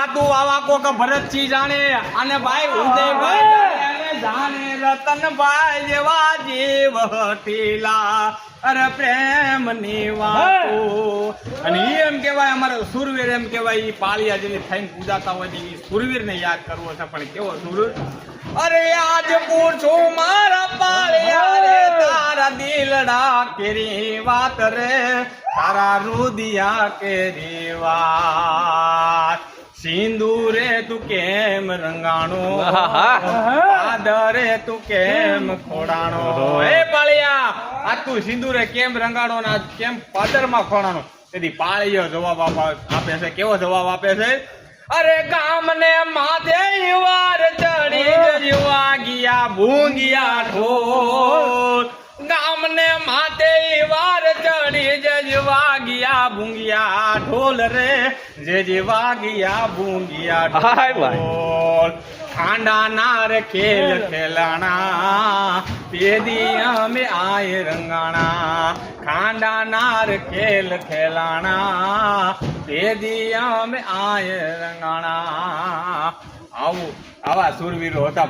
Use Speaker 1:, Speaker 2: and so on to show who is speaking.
Speaker 1: વાતું આવા કોક ભરતસિંહ જાણે અને ભાઈ ઉદયભાઈ જાણે રતનભાઈ જેવા જીવ હટીલા અરે પ્રેમ ની વાતો અને એમ કેવાય અમારે સુરવીર એમ કેવાય ઈ પાળિયા જેની થઈને પૂજાતા હોય ઈ સુરવીર ને યાદ કરવો છે પણ કેવો સુરવીર અરે આજ પૂછું મારા પાળિયા રે તારા દિલડા કેરી વાત રે તારા રુદિયા કેરી વાત સિંદૂરે તું કેમ રંગાણો આદરે તું કેમ ખોડાણો હે પાળિયા આ તું સિંદૂરે કેમ રંગાણો ને આજ કેમ પાદરમાં ખોડાણો તેથી પાળિયો જવાબ આપે છે કેવો જવાબ આપે છે અરે ગામને માથે વાર ચડી જવા ગયા ભૂંગિયા ઢોલ ગામને માથે વાર ચડી જવા ગયા ભૂંગિયા ઢોલ રે જે વાગ્યા ભૂંગિયા ઢોલ ખાંડા નાર ખેલ ખેલાણા પેદી અમે આય રંગાણા ખાંડા નાર ખેલ ખેલાણા પેદી અમે આય રંગાણા આવું આવા સુરવીરો હતા.